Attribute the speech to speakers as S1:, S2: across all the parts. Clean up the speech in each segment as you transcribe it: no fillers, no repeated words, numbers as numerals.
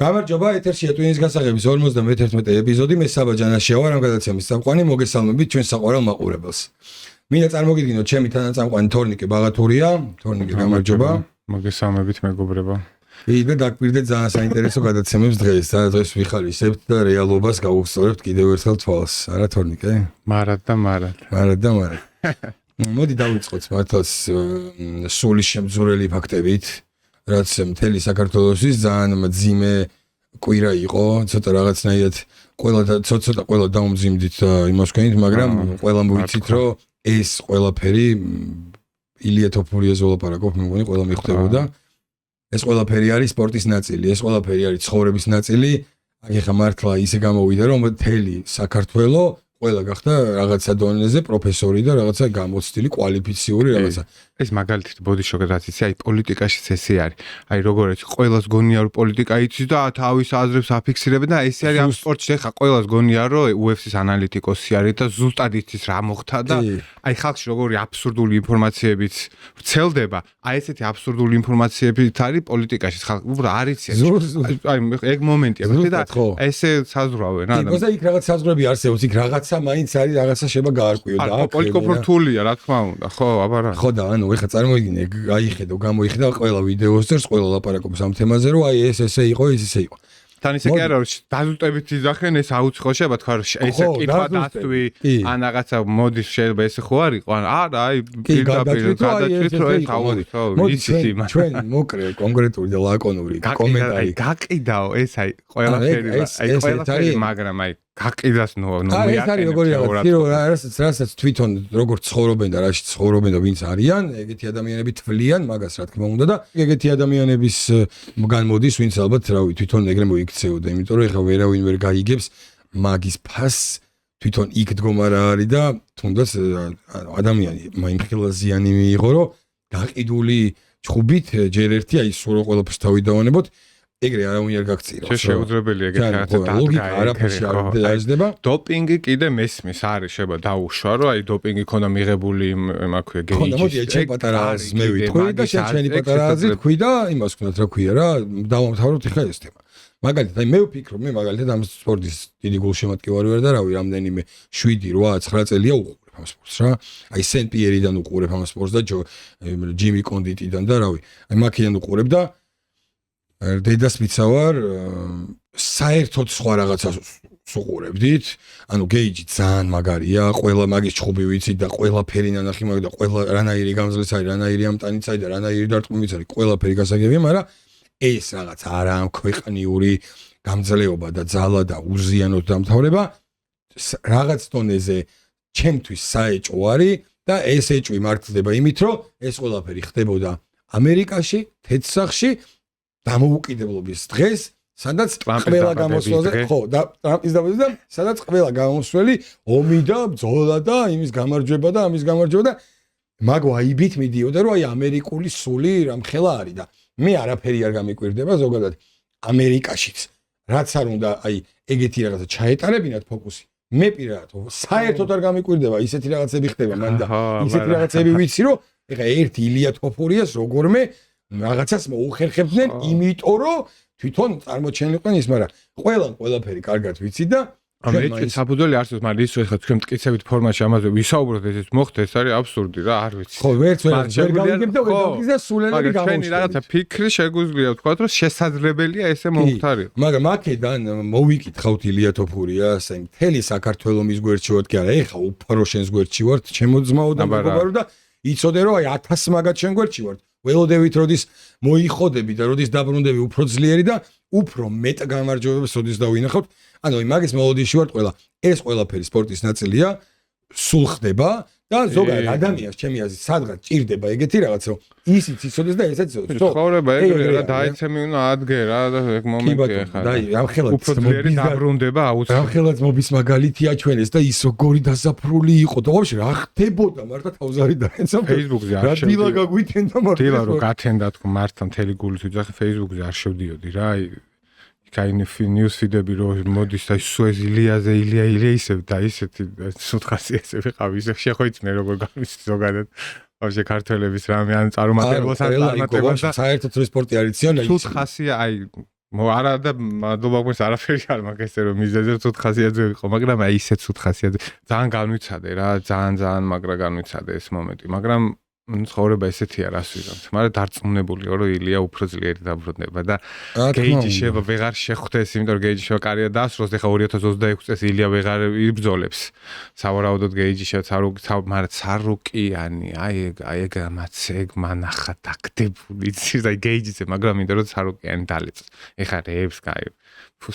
S1: გამარჯობა, ეთერშია ტვინის გასაღების 51 ეპიზოდი. მე საბა ჯანაშია ვარ, ამ გადაცემის წამყვანი, მოგესალმებით ჩვენ საყვარელ მაყურებელს. მინდა წარმოგიდგინოთ ჩემი თანაწამყვანი თორნიკე ბაღათურია. თორნიკე, გამარჯობა.
S2: მოგესალმებით მეგობრებო.
S1: და დაგვირდეთ ძალიან საინტერესო გადაცემებს დღეს. დღეს ვიხალისებთ და რეალობას გავუსწორებთ კიდევ ერთხელ თვალს. არა თორნიკე?
S2: მარად.
S1: მოდი დავიწყოთ მართლაც სული შემძურელი ფაქტებით. რაც მთელი საქართველოსთვის ძალიან მძიმე კვირა იყო, ცოტა რაღაცნაირად ყველა დაუმძიმდით იმას ვქენით, მაგრამ ყველა მოვიცით, რომ ეს ყველაფერი ილია თოფურიას ვლაპარაკობ, მე მგონი ყველა მიხვდებოდა. ეს ყველაფერი არის სპორტის ნაწილი, ეს ყველაფერი არის ცხოვრების ნაწილი. ეხლა მართლა ისე გამოვიდა, რომ მთელი საქართველო ყველა გახდა რაღაცა დონეზე პროფესორი და რაღაცა გამოცდილი კვალიფიციური რაღაცა.
S2: ეს მაგალითად ბოდიშოკად რაც იცი, აი პოლიტიკაშიც ესე არის. აი როგორ იცი, ყველას გონია რომ პოლიტიკა იცის და თავის აზრებს აფიქსირებენ და ესე არის ამ სპორტში. ხა ყველას გონია რომ UFC-ის ანალიტიკოსი არის და ზუსტად იცის რა მოხდა და აი ხალხში როგორი აბსურდული ინფორმაციებიც ვრცელდება. აი ესეთი აბსურდული ინფორმაციებით არის პოლიტიკაში ხალხი უბრალოდ არ იცი. აი ეგ მომენტია და ესე საზღვრავენ რა.
S1: და იქ რაღაც საზღვრები არსებობს, იქ რაღაცა მაინც არის, რაღაცა შეიძლება გაარკვიო და
S2: აქ პოლიტიკურ რთულია რა თქმა უნდა, ხო, აბარა.
S1: ხო და ანუ ეხლა წარმოგიდგინე, გაიხედო, გამოიხედა ყველა ვიდეოს წერს, ყველა ლაპარაკობს ამ თემაზე, რომ აი ეს ესე იყო, ეს ისე იყო.
S2: თან ისე კი არა რომ დაზუსტებით იძახენ, ეს აუცხო შეიძლება თქვა რომ ესე კითხვა დასტვი, ან რაღაცა მოდის შეიძლება ესე ხო არ იყო, ან არა, აი
S1: გადაჭრით
S2: რომ ეს თავი, ხო, იცით იმას.
S1: ჩვენ მოკრე კონკრეტული და ლაკონური კომენტარი.
S2: გაყიდაო ეს აი ყველაფერი, აი ყველაფერი, მაგრამ აი გაყიდას ნუ
S1: ეს არის როგორი რაღაც, რასაც თვითონ როგორ ცხოვრობენ და რაში ცხოვრობენ და ვინც არიან, ეგეთი ადამიანები თვლიან მაგას რა თქმა უნდა და ეგეთი ადამიანების განმოდის, ვინც ალბათ რავი თვითონ ეგრე მოიქცეოდა, იმიტომ რომ ეხლა ვერავინ ვერ გაიგებს მაგის ფასს, თვითონ იქ დგომა რა არის და თუნდაც ადამიანი მაინხილა ზიანი მიიღო, რომ გაყიდული ჩხუბით ჯერ ერთი აი სულ ყველაფერს თავი დავანებოთ. ეგრე არავინ არ გაგწირავს.
S2: შეუძლებელია ეგეთი რაღაცა
S1: ლოგიკა არაფერში არ დაიძდება.
S2: დოპინგი კიდე მესმის არის შეიძლება დაუშვა, რომ აი დოპინგი ქონდა მიღებული მაქვია გეიჯის.
S1: ხო, მოდი ჩემ პატარა აზრს მე ვიტყვი და შენი პატარა აზრი თქვი და იმას ვქნათ რა ქვია რა, დავამთავროთ ახლა ეს თემა. მაგალითად, აი მე ვფიქრობ, მე მაგალითად ამ სპორტის დიდი გულშემატკივარი ვარ და რავი, რამდენიმე 7, 8, 9 წელია უყურებ ამ სპორტს რა. აი სენ პიერიდან უყურებ ამ სპორტს და ჯიმი კონდიტიდან და რავი, აი მაქედან უყურებ და დედას მიცავარ, საერთოდ სხვა რაღაცას უყურებდით. ანუ გეიჯი ძალიან მაგარია, ყველა მაგის ჩხუბი ვიცით და ყველაფერი ნანახი მაგ და ყველა რანაირი გამძლეც არის, რანაირი ამტანიც არის და რანაირი დარტყმიც არის, ყველაფერი გასაგებია, მაგრამ ეს რაღაც არა ქვეყნიური გამძლეობა და ძალა და უზიანოდ დამთავრება რაღაც დონეზე ჩემთვის საეჭვო არის და ეს ეჭვი მართლდება იმით, რომ ეს ყველაფერი ხდებოდა ამერიკაში, თეთრსახში დამოუკიდებლობის დღეს, სადაც ყველა გამოსვლაზე, ხო, და ტრამპის დაბადების და სადაც ყველა გამოსვლელი ომი და ბრძოლა და იმის გამარჯვება და ამის გამარჯვება და მაგ ვაიბით მიდიოდა, რომ აი ამერიკული სული რამხელა არის და მე არაფერი არ გამიკვირდება ზოგადად ამერიკაშიც. რაც არ უნდა აი ეგეთი რაღაცა ჩაეტარებინათ ფოკუსი. მე პირადად საერთოდ არ გამიკვირდება, ისეთი რაღაცები ხდება მან და ისეთი რაღაცები ვიცი, რომ ეხა ერთი ილია თოფურიას როგორმე რაღაცას მოუხერხებდნენ, იმიტომ რომ თვითონ წარმოჩენილყვენ ის, მაგრამ ყველაფერი კარგად ვიცი და
S2: ამერიკაში საფუძველი არსებობს, მაგრამ ის ხა თქვენ მტკიცებით ფორმატში ამაზე ვისაუბროთ, ეს მოხდა, ეს არის აბსურდი რა, არ ვიცი.
S1: ხო, ვერც ვერ გავიგებ და ვერგიზა სულელები გამოვშვა.
S2: თქვენი რაღაცა ფიქრი შეგვიძლია ვთქვა, რომ შესაძლებელია ესე მომხდარიყო.
S1: მაგრამ აქედან მოვიკითხავთ ილია თოფურიას, აი მთელი საქართველოს მის გვერდში ვარ, კი არა, ეხა უფრო შენს გვერდში ვარ, ჩემო ძმაო და მეგობარო და იცოდე რომ აი 1000 მაგათ შენ გვერდში ვარ. ველოდებით როდის მოიხოდები და როდის დაბრუნდები უფრო ძლიერი და უფრო მეტ გამარჯვებებს როდის დავინახავთ. ანუ მაგის მელოდიაში ვარ ყველა. ეს ყველაფერი სპორტის ნაწილია, სულ ხდება და ზოგადად ადამიანს ჩემი აზრით სადღაც ჭირდება ეგეთი რაღაც, რომ ისიც იცოდეს და ესაც იცოდეს.
S2: ცხოვრება ეგრე რა დაიცემი უნდა ადგერა და ეგ მომენტია ხა.
S1: და ამხელად
S2: უფრო ძლიერი დაბრუნდება აუცილებლად.
S1: ამხელად მობის მაგალითია ჩვენეს და ის როგორი დასაფრული იყო და ვაფშე რა ხდებოდა მართლა თავზარი დაეცა
S2: Facebook-ზე არ
S1: შევდიოდი. რა დილა გაგვითენდა მართლა.
S2: დილა რო გათენდა თქო მართლა მთელი გულით ვიძახე Facebook-ზე არ შევდიოდი რა. კაინი ნიუს ფიდები რო მოდის და სუეზ ილიაზე ილია ისე და ისეთი სუთხასი ესე ვიყავი ისე შეხვეწნე როგორ გამის ზოგადად ვაფშე ქართველების რამე ან წარმატებულს და
S1: საერთოდ სპორტი არის ციანა
S2: სუთხასია აი არა და მადლობა გქონს არაფერი არ მაქვს ესე რომ მიზეზერ ცუდ ხასიათზე ვიყო, მაგრამ აი ისე ცუდ ხასიათზე ძალიან განვიცადე რა, ძალიან მაგრა განვიცადე ეს მომენტი, მაგრამ ცხოვრება ესეთია რას ვიღებთ, მაგრამ დარწმუნებულიო რომ ილია უფრო ძლიერი დაბრუნდება და გეიჯი შევა ვეღარ შეხვდეს, იმიტომ რომ გეიჯი შევა კარიერა დაასრულოს, ეხლა 2026 წელს ილია ვეღარ იბრძოლებს. სავარაუდოდ გეიჯი შევა, მაგრამ სარუკიანი, აი ეგ მაცეგ მანახა დაგდებული იცის და გეიჯიზე, მაგრამ იმიტომ რომ სარუკიანი დალეწს. ეხლა რეებს გაი ფუ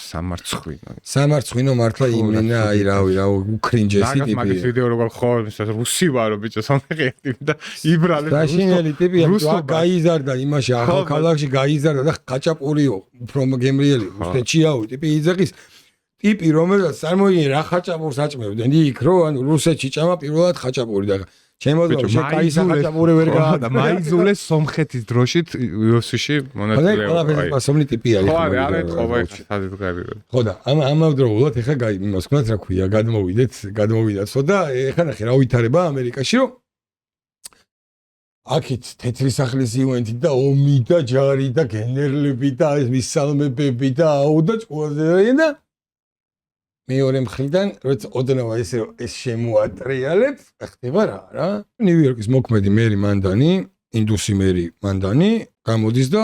S2: სამარცხვინო მართლა იმენა აი რავი უკრინჯესი ტიპი. მაგის ვიდეო როგორ ხო რუსი ვარო ბიჭო სამღერდი და იბრალე
S1: დაშინელი ტიპია გაიზარდა იმაში ახალქალაქში გაიზარდა და ხაჭაპურიო უფრო გემრიელი რუსეთშიაო ტიპი იძახის ტიპი რომელსაც წარმოიდგინე რა ხაჭაპურს აჭმევდნენ იქ რო ანუ რუსეთში ჭამა პირველად ხაჭაპური და ჩემოძრავ შეკაი სახაჭაპური ვერ გაადა
S2: მაიზულეს სომხეთის დროშით UFC-ში მონაწილეობა.
S1: აი პასომნი ტიპია
S2: ხო არა ეთყობა სადაც გაიგო.
S1: ხო და ამავდროულად ეხა იმას ვქნათ რა ქვია გადმოვიდაცო და ეხა ნახე რა ვითარება ამერიკაში რომ აქეთ თეთრი სახლის ივენთი და ომი და ჯარი და გენერლები და ეს მისალმებები და აუ და ჭუაზე და მეორე მხრიდან როცა ოდნავ ეს შემოატრიალებს ხდება რა ნიუ-იორკის მოქმედი მერი მანდანი ინდუსი მერი მანდანი გამოდის და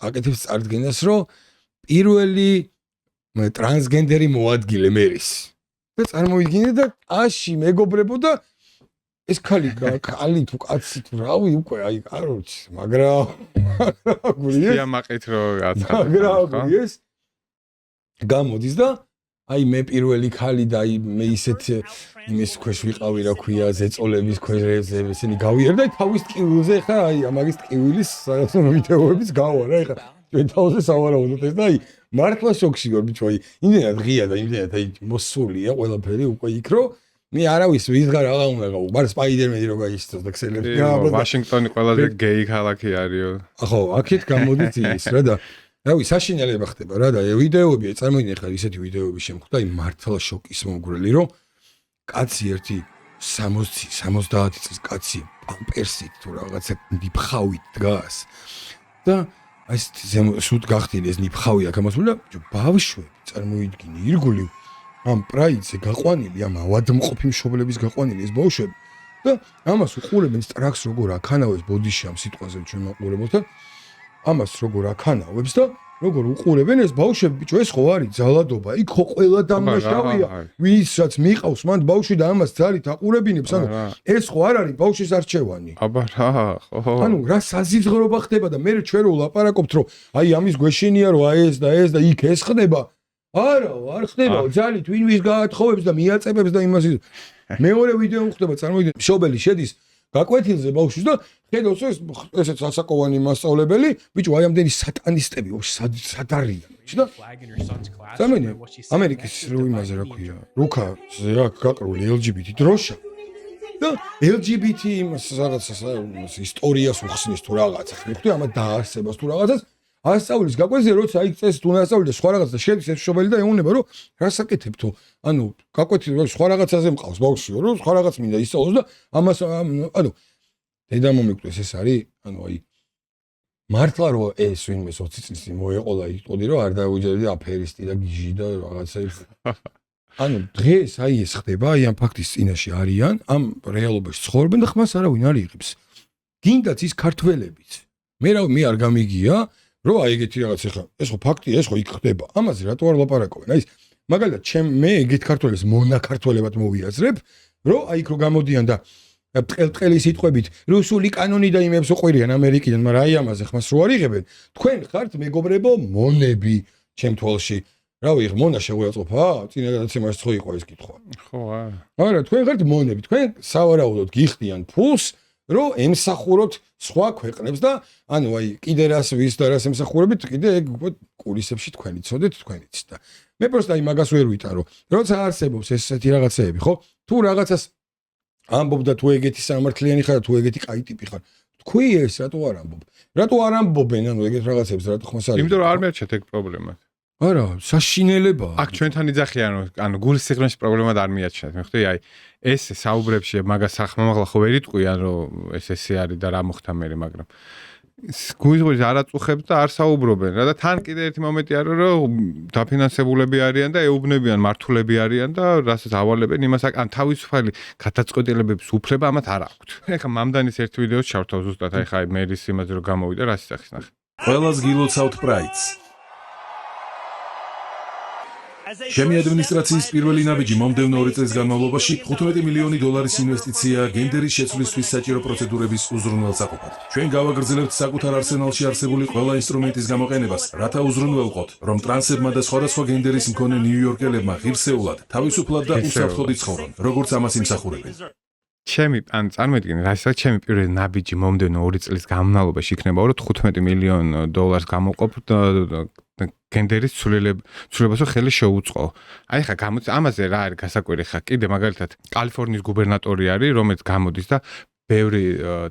S1: აკეთებს წარდგენას რომ პირველი ტრანსგენდერი მოადგილე მერის და წარმოიდგინე და აში მეგობრებოდა ეს ქალი თუ კაცი თუ რავი უკვე აი კაროც მაგრამ გურიეს
S2: სიამაყით რო აცხადა
S1: მაგრამ გურიეს გამოდის და აი მე პირველი ქალი და აი მე ისეთ იმის ქვეშ ვიყავი რა ქვია ზეწოლების ქვეშ ესენი გავიარდა და თავის ტკივილზე ხა აი ამაგის ტკივილის საგასწორ ვიდეოებიც გავა რა ხა ჩვენ თავზე სავარაუდოდ ეს და აი მართლა შოქში გორ ბიჭო აი იმდენად ღია და იმდენად აი მოსულია ყველაფერი უკვე იქ რო მე არავის ვიზღარ აღა უნდა გაუ მაგრამ სპაიდერმენი რო გაიშთოს და ქსელებს
S2: ვაშინგტონი ყველაზე გეი ქალაქი არისო
S1: ხო აქეთ გამოდის ის რა და რავი საშინელება ხდება რა და ვიდეოები წარმოიდგინე ხარ ისეთი ვიდეოები შემხვდა აი მართლა შოკის მომგვრელი რომ კაცი ერთი 60-70 წლის კაცი პამპერსით თუ რაღაცა ნიფხავით დგას და აი სულ გახდინე ეს ნიფხავი აქ ამასული და ბავშვები წარმოიდგინე ირგვლივ ამ პრაიდზე გაყვანილი ამ ავადმყოფი მშობლების გაყვანილი ეს ბავშვები და ამას უყურებენ სტრაქს როგორ აქანავებს ბოდიში ამ სიტყვაზე ჩვენ მაყურებთ და ამას როგორ აქანავებს და როგორ უყურებენ ეს ბავშვები ბიჭო ეს ხო არის ძალადობა იქ ხო ყველა დამნაშავეა ვისაც მიყავს მანდ ბავშვი და ამას ძალით აყურებინებს ანუ ეს ხო არ არის ბავშვის არჩევანი
S2: აბა რა ხო
S1: ანუ რა საზიზღრობა ხდება და მე ჩვენ რო ლაპარაკობთ რომ აი ამის გვეშინია რომ აი ეს და იქ ეს ხდება არა არ ხდება ძალით ვინ ვის გაათხოვებს და მიაწებებს და იმას მეორე ვიდეო ხდება წარმოიდგინე მშობელი შედის გაკვეთილზე ბავშვის და ხედავს ესეც ასაკოვანი მასწავლებელი ბიჭო აი ამდენი სატანისტები სად არიან და წარმოიდგინე ამერიკის რო იმაზე რა ქვია რუკაზე აქ გაყრული LGBT დროშა და LGBT იმას რაღაცას ისტორიას უხსნის თუ რაღაცა ხვდი ამა დაარსებას თუ რაღაცას ასწავლის გაკვეთილზე როცა იქ წეს თუ ასწავლი და სხვა რაღაცა და შედის ეს მშობელი და ეუბნება რომ რას აკეთებთო ანუ გაკვეთილზე სხვა რაღაცაზე მყავს ბავშვიო რომ სხვა რაღაც მინდა ისწავლოს და ამას ანუ დედა მომიკვდეს ეს არის ანუ აი მართლა რომ ეს ვინმე 20 წლის წინ მოეყოლა იყოდი რომ არ დაუჯერდი აფერისტი და გიჟი და რაღაცა ანუ დღეს აი ეს ხდება აი ამ ფაქტის წინაშე არიან ამ რეალობაში ცხოვრობენ და ხმას არავინ არ იღებს გინდაც ის ქართველებიც მე არ გამიგია რო აი ეგეთი რაღაც ახლა ეს ხო ფაქტია ეს ხო იქ ხდება ამაზე რატო არ ლაპარაკობენ აი მაგალითად მე ეგეთ ქართველებს მონაქართველებად მოვიაზრებ რომ აი იქ რო გამოდიან და ტყელი სიტყვებით რუსული კანონი და იმებს უყვირიან ამერიკიდან მაგრამ აი ამაზე ხმას რო არ იღებენ თქვენ ხართ მეგობრებო მონები ჩემ თვალში რავი მონა შეგვეწყობა წინა გადაცემაში ხო იყო ეს კითხვა
S2: ხო არა
S1: თქვენ ხართ მონები თქვენ სავარაუდოდ გიხდიან ფულს რომ ემსახუროთ სხვა ქვეყნებს და ანუ აი კიდე რას ვის და რას ემსახურებით კიდე ეგ უკვე კულისებში თქვენი ცოდეთ თქვენიც და მე პროსტა აი მაგას ვერ ვიტარო როცა არსებობს ესეთი რაღაცეები ხო თუ რაღაცას ამბობ და თუ ეგეთი სამართლიანი ხარ თუ ეგეთი კაი ტიპი ხარ თქვი ეს რატო არ ამბობენ ანუ ეგეთ რაღაცებს რატო ხმას არის
S2: იმიტომ რომ არ მეერჩათ ეგ პრობლემა
S1: არა საშინელებაა
S2: აქ ჩვენთან იძახიან ანუ გულის სიღრმეში პრობლემა არ მიაჩნიათ მე ხვდი აი ეს საუბრებში მაგას ახმამაღლა ხო ვერ იტყვიან რომ ეს ესე არის და რა მოხდა მე მაგრამ გუიზღვის არ აწუხებს და არ საუბრობენ რა და თან კიდე ერთი მომენტი არის რომ დაფინანსებულები არიან და ეუბნებიან მართულები არიან და რასაც ავალებენ იმას ან თავისუფალი გადაწყვეტილებების უფლება ამათ არ აქვთ. ეხლა მამდანის ერთ ვიდეოს ჩავთავ ზუსტად აი მერის იმაზე რომ გამოვიდა რა სისახის ნახე.
S3: ყველას გილოცავთ პრაიდს. ჩემი ადმინისტრაციის პირველი ნაბიჯი მომდევნო 2 წლის განმავლობაში 15 მილიონი დოლარის ინვესტიცია გენდერის შეცვლისთვის საჭირო პროცედურების უზრუნველსაყოფად. ჩვენ გავაგრძელებთ საკუთარ არსენალში არსებული ყველა ინსტრუმენტის გამოყენებას, რათა უზრუნველყოთ, რომ ტრანსებმა და სხვადასხვა გენდერის მქონე ნიუ-იორკელებმა ღირსეულად, თავისუფლად და უსაფრთხოდ იცხოვრონ, როგორც ამას იმსახურებენ.
S2: ჩემი ან წარმოიდგინე რასაც ჩემი პირველი ნაბიჯი მომდევნო 2 წლის განმავლობაში იქნება რომ 15 მილიონ დოლარს გამოყოფ გენდერის ცვლილებას ხელი შეუწყო. აი ხა ამაზე რა არის გასაკვირი ხა კიდე მაგალითად კალიფორნიის გუბერნატორი არის რომელიც გამოდის და ბევრი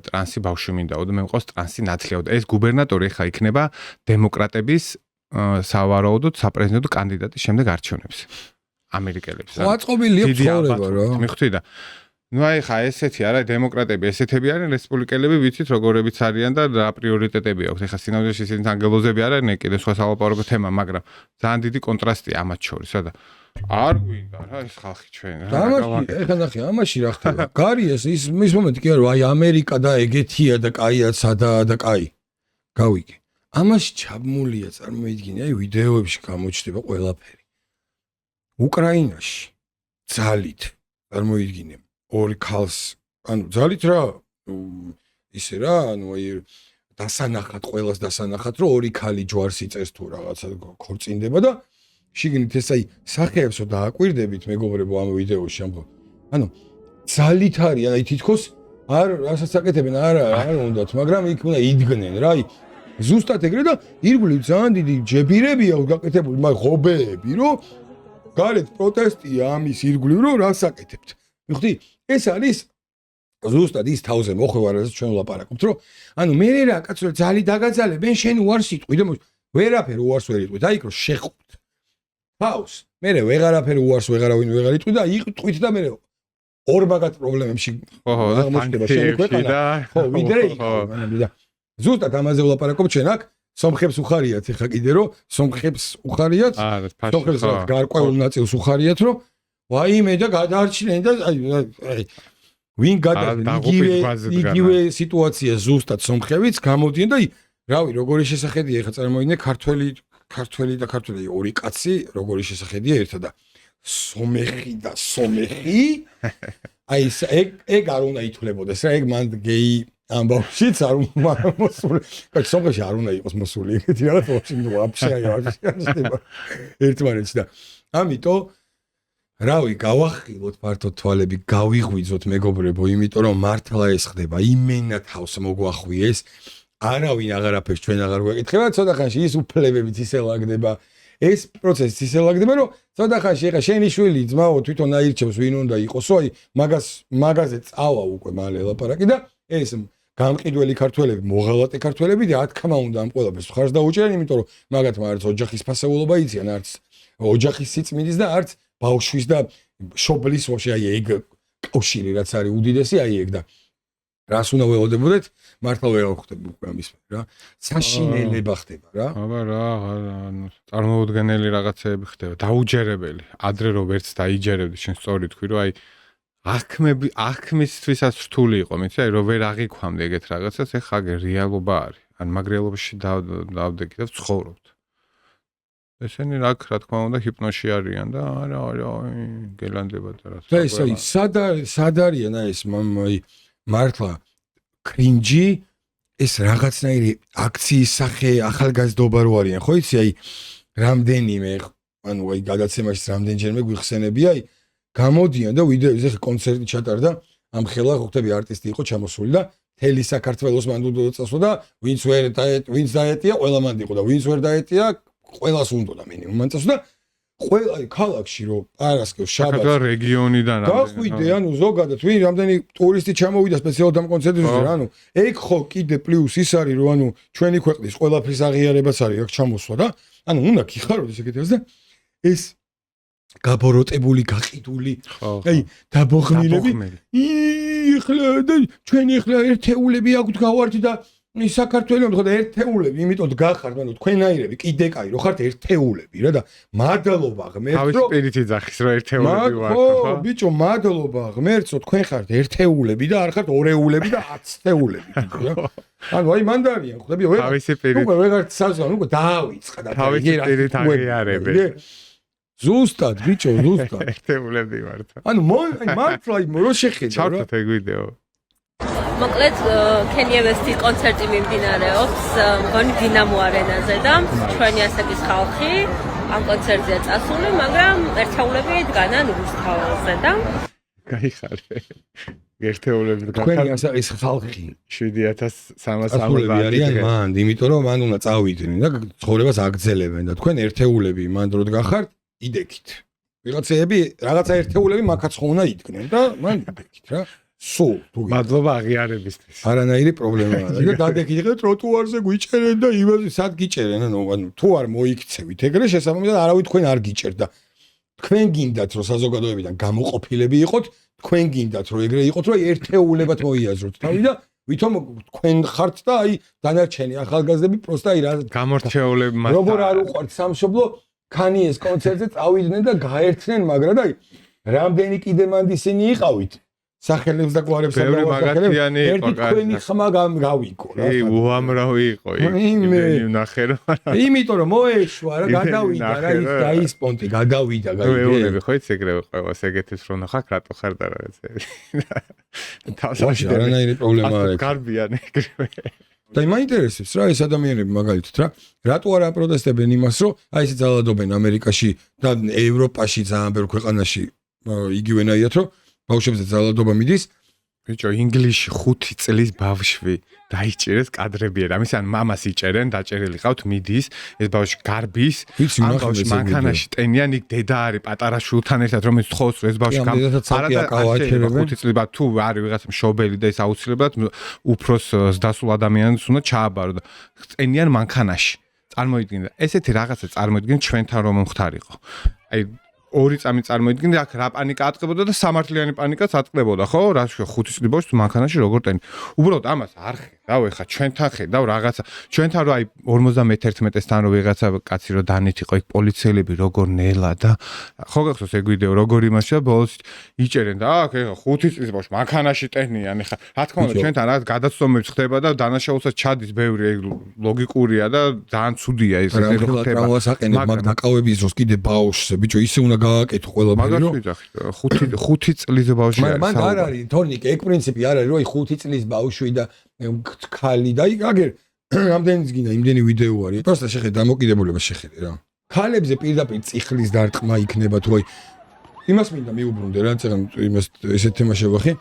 S2: ტრანსი ბავშვი მინდაო და მე მყავს ტრანსი ნათლიაო და ეს გუბერნატორი ხა იქნება დემოკრატების სავარაუდოდ საპრეზიდენტო კანდიდატის შემდეგ არჩევნებს ამერიკელებს.
S1: აწყობილია ცხოვრება რა.
S2: მიხვდი და ну აი ხა ესეთი არა დემოკრატები ესეთები არიან რესპუბლიკელები ვიცით როგორებიც არიან და რა პრიორიტეტები აქვს ეხა სინამდვილეში ისინი ანგელოზები არ არიან კიდე სხვა სალაპარაკო თემა მაგრამ ძალიან დიდი კონტრასტია ამათ შორის და არ გვინდა რა ეს ხალხი ჩვენ რა
S1: ამაში ეხა ნახე ამაში რა ხდება გარიეს ის მომენტი კი არა აი ამერიკა და ეგეთია და კაია სადა და კაი გავიგე ამაში ჩაბმულია წარმოიდგინე აი ვიდეოებში გამოჩნდება ყველაფერი უკრაინაში ძალით წარმოიდგინე ორი ქალს ანუ ძალით რა ისე რა ანუ აი დასანახად ყველას დასანახად რომ ორი ქალი ჯვარს იწეს თუ რაღაცა ქორწინდება და შიგნით ეს აი სახეებსო დააკვირდებით მეგობრებო ამ ვიდეოში ამბობ ანუ ძალით არიან აი თითქოს არ რასაც აკეთებენ არ უნდათ მაგრამ იქ უნდა იდგნენ რა აი ზუსტად ეგრე და ირგვლივ ძალიან დიდი ჯებირები აქვს გაკეთებული მაგ ღობეები რომ გარეთ პროტესტია ამის ირგვლივ რომ რას აკეთებთ მიხვდი ეს არის ზუსტად ის თავზე მოხვევა რასაც ჩვენ ვლაპარაკობთ რომ ანუ მე რა კაცო ძალი დაგაძალებენ შენ უარს იტყვი და ვერაფერ უარს ვერ იტყვით აი იქ რომ შეხვდ ფავს მე ვეღარაფერ უარს ვეღარავინ ვეღარ იტყვი და იტყვით და მე ორ მაგათ პრობლემებში აღმოჩნდება შენი ქვეყანა ხო ვიდრე და ზუსტად ამაზე ვლაპარაკობ ჩვენ აქ სომხებს უხარიათ ეხა კიდე რომ სომხებს უხარიათ სომხებს გარკვეულ ნაწილს უხარიათ რომ ვაიმე და გადაარჩნენ და აი ვინ იგივე სიტუაცია ზუსტად სომხებიც გამოდიან და რავი როგორი შესახედია ეხა წარმოიდგინე ქართველი და ქართველი ორი კაცი როგორი შესახედია ერთად და სომეხი და სომეხი აი ეგ არ უნდა ითვლებოდეს რა ეგ მან გეი ამბავშიც არ უნდა მოსული კაც სომხებში არ უნდა იყოს მოსული ეგეთი რაღაც ვაფშე ვაფშე ერთმანეთს და ამიტომ რავი გავახილოთ ფართო თვალები გავიღვიძოთ მეგობრებო იმიტომ რომ მართლა ეს ხდება იმენა თავს მოგვახვიეს არავინ აღარაფერს ჩვენ აღარ გვეკითხება ცოტა ხანში ის უფლებებით ისელაგდება ეს პროცესი ისელაგდება რომ ცოტა ხანში ეხა შენი შვილი ძმაო თვითონ აირჩევს ვინ უნდა იყოსო აი მაგაზე წავა უკვე მალე ლაპარაკი და ეს გამყიდველი ქართველები მოღალატე ქართველები და რა თქმა უნდა ამ ყველაფერს ხარს დაუჭერენ იმიტომ რომ მაგათმა არც ოჯახის ფასეულობა იციან არც ოჯახის სიწმინდის და არც ბავშვის და შობლის ვაფშე აი ეგ კავშირი რაც არის უდიდესი აი ეგ და რას უნდა ველოდებოდეთ მართლა ვერ ხდება უკვე ამის რა საშინელება ხდება რა
S2: აბა რა წარმოუდგენელი რაღაცეები ხდება დაუჯერებელი ადრე რო ვერც დაიჯერებდი შენ სწორი თქვი რომ აი აღქმისთვისაც რთული იყო მეც აი რო ვერ აღიქვამდი ეგეთ რაღაცას ეხა აგ რეალობა არის ან მაგ რეალობაში დავდექი და ვცხოვრობთ ესენი რა თქმა უნდა ჰიპნოში არიან და არა გელანდება და რა
S1: და ეს აი სად არიან ეს აი მართლა კრინჯი ეს რაღაცნაირი აქციის სახე ახალგაზრდობა რო არიან ხო იცი აი რამდენიმე ანუ აი გადაცემაში რამდენჯერმე გვიხსენები აი გამოდიან და ვიდეოზე კონცერტი ჩატარდა ამ ხელა ხვდები არტისტი იყო ჩამოსული და თელი საქართველოს მანდ წასვლა და ვინც დაეტია ყველა მანდ იყო და ვინც ვერ დაეტია ყველას უნდა და მინიმუმ მან წასვლა და ყველა ქალაქში რო პარასკევს შაბათს
S2: და რეგიონიდან
S1: გახვიდე ანუ ზოგადად ვინ რამდენი ტურისტი ჩამოვიდა სპეციალურად ამ კონცერტზე ანუ ეგ ხო კიდე პლუს ის არის რომ ანუ ჩვენი ქვეყნის ყველაფრის აღიარებაც არის აქ ჩამოსვლა და ანუ უნდა გიხაროდეს ეგეთას და ეს გაბოროტებული გაყიდული აი დაბოხმილები იხლა და ჩვენი ახლა ერთეულები აქვთ გავართ და ის საქართველოს ხო და ერთეულები, იმიტომ გახართ, ანუ თქვენაირები კიდე კაი, რო ხართ ერთეულები რა და მადლობა ღმერთს,
S2: თავის პირით იძახის რომ ერთეულები ვართ,
S1: ხო? ბიჭო, მადლობა ღმერთს, რომ თქვენ ხართ ერთეულები და არ ხართ ორეულები და 10 თეულები, რა. ანუ აი მანდარიან, ხვდები,
S2: თავისი პირით.
S1: უკვე ვეღარ საზღვარი, უკვე დაავიწყდა და
S2: თავისი პირით აღიარები.
S1: ზუსტად, ბიჭო, ზუსტად.
S2: ერთეულები ვართ.
S1: ანუ მართლა რო შეხედა რა.
S2: ჩავთოთ ეგ ვიდეო.
S4: მოკლედ Kanye West-ის კონცერტი მიმდინარეობს მგონი დინამო არენაზე და ჩვენი ასაკის ხალხი ამ კონცერტზეა წასული, მაგრამ ერთეულები დგანან რუსთაველზე და
S2: გაიხარე. ერთეულები
S1: თქვენი ასაკის ხალხი
S2: 7360
S1: არიან მან, იმიტომ რომ მან უნდა წავიდნენ და ცხოვრებას აგრძელებენ და თქვენ ერთეულები მან დრო დგახართ, იდექით. ვიღაცები რაღაცა ერთეულები მაგაც ხო უნდა იდგნენ და მან იდექით რა. სულ თუ
S2: მადლობა აღიარებისთვის.
S1: არანაირი პრობლემა არ არის. და დადეკით ტროტუარზე გვიჭერენ და იმაზე სად გიჭერენ? ანუ თუ არ მოიქცევით ეგრე შესაბამისად არავით თქვენ არ გიჭერდა. თქვენ გინდათ რომ საზოგადოებიდან გამოყოფილები იყოთ, თქვენ გინდათ რომ ეგრე იყოთ, რომ ერთეულებად მოიაზროთ თავი და ვითომ თქვენ ხართ და აი დანარჩენი ახალგაზრდები პროსტა აი რა
S2: გამორჩეულები მასთან.
S1: როგორ არ უყვართ სამშობლო Kanye-ს კონცერტზე წავიდნენ და გაერთნენ, მაგრამ და აი რამდენი კიდე მანდ ისინი იყავით. სახელებს და გვარებს
S2: მაგათიანი
S1: ერთი თქვენი ხმა გავიკო რა.
S2: უამრავი იყო იმენი ვნახე რომ
S1: იმიტომ რომ მოეშვა რა გადავიდა რა ის პონტი გადავიდა
S2: გაიგე. ხო იცი ეგრევე ყველას ეგეთის რო ნახა რატო ხარ და რაღაცები.
S1: თავში არანაირი პრობლემა არ აქვს.
S2: გარბიანი ეგრევე.
S1: და მაინტერესებს რა ეს ადამიანები მაგალითად რა რატო არ აპროტესტებენ იმას რომ აი ესე ძალადობენ ამერიკაში და ევროპაში ძალიან ბევრ ქვეყანაში იგივენაირად რომ ბავშვებზე ძალადობა მიდის.
S2: ბიჭო, ინგლისში 5 წლის ბავშვი დაიჭერეს კადრები არ ამის ან მამას იჭერენ, დაჭერილი ყავთ მიდის, ეს ბავშვი გარბის, ამ ბავშვი მანქანაში ტენიან, იქ დედა არის პატარა შულთან ერთად, რომელიც თხოვს რომ ეს ბავშვი
S1: არადა
S2: 5 წლის თუ არის ვიღაცა მშობელი და ეს აუცილებლად უფროს დასულ ადამიანს უნდა ჩააბარო და ტენიან მანქანაში. წარმოიდგინე, ესეთი რაღაცა წარმოიდგინე ჩვენთან რომ მომხდარიყო. აი ორი წამი წარმოიდგინე, აქ რა პანიკა ატყებოდა და სამართლიანი პანიკაც ატყდებოდა, ხო? რა შეიძლება 5 წლის ბავშვს მანქანაში როგორ ტენი. უბრალოდ ამას არ ხედავ, ეხა ჩვენთან ხედავ რაღაცა. ჩვენთან რომ აი 51-თან რომ ვიღაცა კაცი რომ დანით იყო, იქ პოლიციელები როგორ ნელა და ხო გახსოვს ეგ ვიდეო როგორ იმაშია ბოლოს იჭერენ და აქ ეხა 5 წლის ბავშვს მანქანაში ტენიან, ეხა რა თქმა უნდა ჩვენთან რაღაც გადაცდომები ხდება და დანაშაულსაც ჩადის ბევრი, ეგ ლოგიკურია და ძალიან ცუდია ეს
S1: ხდება. მაგრამ დაკავების დროს კიდე ბავშვზე, ბიჭო, ისე უნდა გააკეთო ყველაფერი რომ
S2: 5 წლის ბავშვი არის.
S1: მაგრამ არ არის თორნიკ ეგ პრინციპი არ არის რომ 5 წლის ბავშვი და ქალი და აგერ რამდენიც გინდა იმდენი ვიდეო არის. პროსტა შეხედე დამოკიდებულება შეხედე რა. ქალებზე პირდაპირ წიხლის დარტყმა იქნება თუ აი იმას მინდა მიუბრუნდე რა წერან იმას ესეთ თემა შევახი.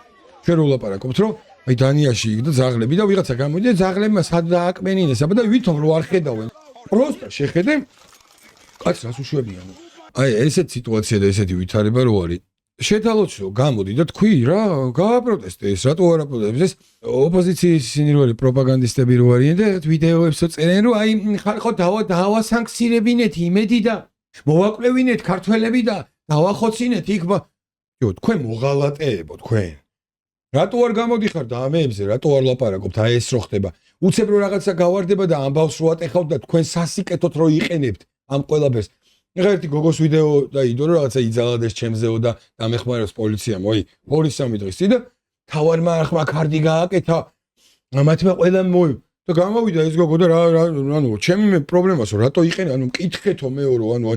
S1: ჩვენ ვლაპარაკობთ რომ აი დანიაში იქ და ზაღლები და ვიღაცა გამოდია ზაღლებმა სად დააკმენინეს აბა და ვითომ რო არ ხედავენ. პროსტა შეხედე კაც რას უშვებიან. აი ესეთ სიტუაცია და ესეთი ვითარება რო არის. შეთალოცო გამოდი და თქვი რა გააპროტესტე ეს რატო არ აპროტესტებს ოპოზიციის სინირველი პროპაგანდისტები რო არიან და ვიდეოებსო წერენ რომ აი ხალხო დავასანქცირებინეთ იმედი და მოვაკლევინეთ ქართველები და დავახოცინეთ იქ თქვენ მოღალატეებო თქვენ რატო არ გამოდიხარ და ამეებზე რატო არ ლაპარაკობთ აი ეს რო ხდება უცებ რო რაღაცა გავარდება და ამბავს რო ატეხავთ და თქვენ სასიკეთოთ რო იყენებთ ამ ყველაფერს ეხლა ერთი გოგოს ვიდეო დაიდო რომ რაღაცა იძალადეს ჩემზეო და დამეხმარებს პოლიციამ, ой, 2-3 დღის წინ და თავარმა ახლა კარდი გააკეთა. მათმა ყველამ მოი და გამოვიდა ეს გოგო და რა ანუ ჩემი პრობლემასო რატო იყენ, ანუ მკითხეთო მეორო, ანუ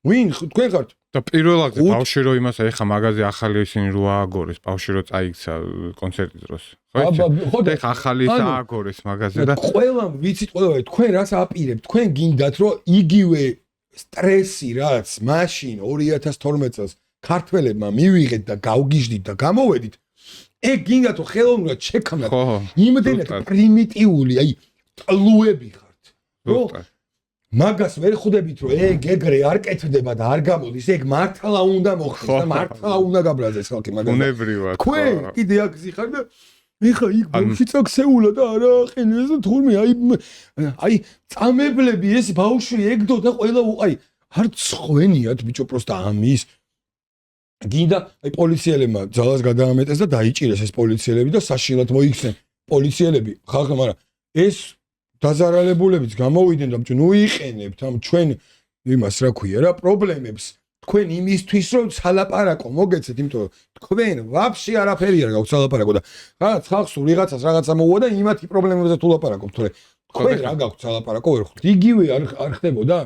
S1: ვინ თქვენ ხართ?
S2: და პირველ რიგში ბავშვი რო იმას ეხა მაღაზი ახალი ისინი რო ააგორეს, ბავშვი რო წაიქცა კონცერტის დროს. ხო და ეხა ახალი ააგორეს მაღაზი და
S1: ყველამ ვიცით ყველა თქვენ რას აპირებთ? თქვენ გინდათ რომ იგივე სტრესი რაც მაშინ 2012 წელს ქართველებმა მივიღეთ და გავგიჟდით და გამოვედით ეგ გინდათ რომ ხელოვნურად შექმნათ იმდენად პრიმიტიული აი ტლუები ხართ რო მაგას ვერ ხვდებით რომ ეგ ეგრე არ კეთდება და არ გამოდის ეგ მართლა უნდა მოხდეს და მართლა უნდა გაბრაზდეს ხალხი მაგას
S2: უნებრივად
S1: თქვენ კიდე აქ ზიხარ და ეხა იქ ბავშვი წაქსეულა და არა აყენეს და თურმე აი წამებლები ეს ბავშვი ეგდო და ყველა აი არ წხვენიათ ბიჭო პროსტა ამის გინდა აი პოლიციელებმა ძალას გადაამეტეს და დაიჭირეს ეს პოლიციელები და საშინლად მოიქცნენ პოლიციელები ხალხმა მაგრამ ეს დაზარალებულებიც გამოვიდნენ და ნუ იყენებთ ამ ჩვენ იმას რა ქვია რა პრობლემებს თქვენ იმისთვის რომ სალაპარაკო მოგეცეთ იმიტომ რომ თქვენ ვაფშე არაფერი არ გაქვთ სალაპარაკო და რაღაც ხალხს ვიღაცას რაღაცა მოუვა და იმათი პრობლემებზე თუ ლაპარაკობთ თორე თქვენ რა გაქვთ სალაპარაკო ვერ ხვდით იგივე არ ხდებოდა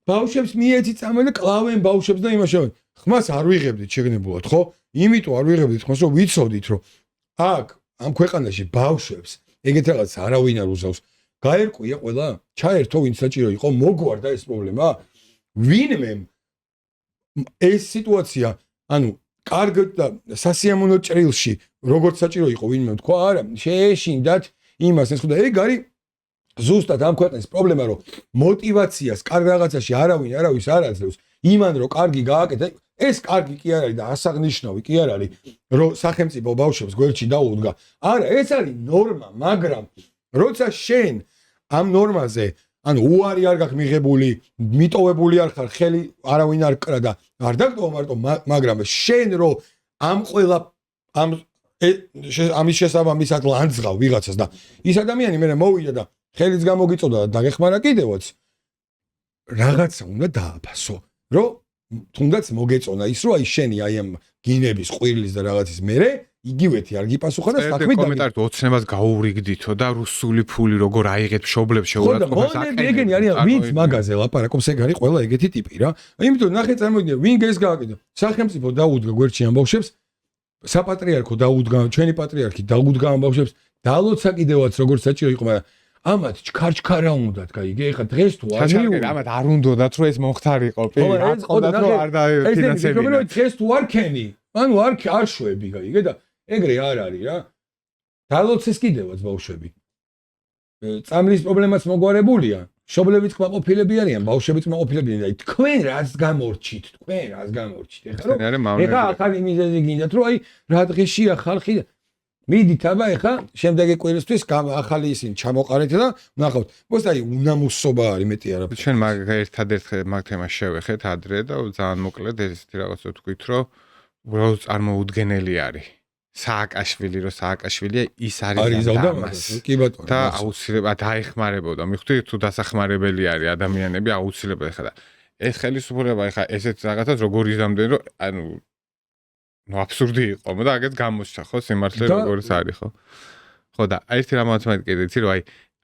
S1: ბავშვებს მიეცით წამე და კლავენ ბავშვებს და იმაშავენ ხმას არ ვიღებდით შეგნებულად ხო იმიტომ არ ვიღებდით ხმას რომ ვიცოდით რომ აქ ამ ქვეყანაში ბავშვებს ეგეთ რაღაც არავინ არ უზავს გაერკვია ყველა ჩაერთო ვინც საჭირო იყო მოგვარდა ეს პრობლემა ვინმე ეს სიტუაცია ანუ კარგ და სასიამოვნო ჭრილში როგორც საჭირო იყო ვინმე თქვა არა შეეშინდათ იმას ეს ხოდა ეგ არის ზუსტად ამ ქვეყნის პრობლემა რომ мотиваციას კარგ რაღაცაში არავის არ აძლევს იმან რომ კარგი გააკეთე ეს კარგი კი არ არის და ასაღნიშნავი კი არ არის რომ სახელმწიფო ბავშვებს გვერდში დაუდგა არა ეს არის ნორმა მაგრამ როცა შენ ამ ნორმაზე ანუ უარი არ გაქვს მიღებული მიტოვებული არ ხარ ხელი არავინ არ კრა და არ დაგტოვა მარტო მაგრამ შენ რომ ამ ყველა ამის შესაბამისად ლანძღავ ვიღაცას და ის ადამიანი მე მოვიდა და ხელიც გამოგიწოდა და დაგეხმარა კიდევაც რაღაცა უნდა დააფასო რომ თუნდაც მოგეწონა ის რომ აი შენი აი ამ გინების ყვირილის და რაღაცის მერე იგივეთი არ გიპასუხა და საქმე
S2: კომენტარით ოცნებას გაურიგდითო და რუსული ფული როგორ აიღეთ მშობლებს შეურაცხყოფას
S1: აკეთებს ეგენი არის ვინც მაგაზე ლაპარაკობს ეგ არის ყველა ეგეთი ტიპი რა იმიტომ ნახე წარმოგიდგენთ ვინ გეს გააკეთა სახელმწიფო დაუდგა გვერდში ამ ბავშვებს საპატრიარქო დაუდგა ჩვენი პატრიარქი დაუდგა ამ ბავშვებს დალოცა კიდევაც როგორც საჭირო იყო მაგრამ ამათ ჩქარჩქარა უნდათ გაიგე ეხლა დღეს თუ არ მივიდა
S2: ამათ არ უნდათ რომ ეს მომხდარიყო რა თქონდათ რომ არ დაფინანსებინა
S1: დღეს თუ არ ქენი ანუ არ შვები გაიგე და ეგრე არ არის რა დალოცეს კიდევაც ბავშვები წამლის პრობლემაც მოგვარებულია მშობლებიც კმაყოფილები არიან ბავშვებიც კმაყოფილები არიან და თქვენ რას გამორჩით ეხლა ახალი მიზეზი გინდათ რომ აი რა დღეშია ხალხი მიდით აბა ეხლა შემდეგი კვირისთვის ახალი ისინი ჩამოყარეთ და ნახავთ მოკლედ აი უნამუსობა არის მეტი არაფერი
S2: ჩვენ ერთადერთ მაგ თემას შევეხეთ ადრე და ძალიან მოკლედ ესეთი რაღაცა თქვით რომ უბრალოდ წარმოუდგენელი არის სააკაშვილი რომ სააკაშვილია ის არის
S1: კი ბატონო
S2: და აუცილებლად დაეხმარებოდა მიხდით თუ დასახმარებელი არის ადამიანები აუცილებლად ეხლა და ეს ხელისუფლება ეხლა ესეთ რაღაცას როგორ იზამდნენ რომ ანუ ნუ აბსურდი იყო და აგეთ გამოსცა ხო სიმართლე როგორც არის ხო და ერთი რამაც მეთქი რომ აი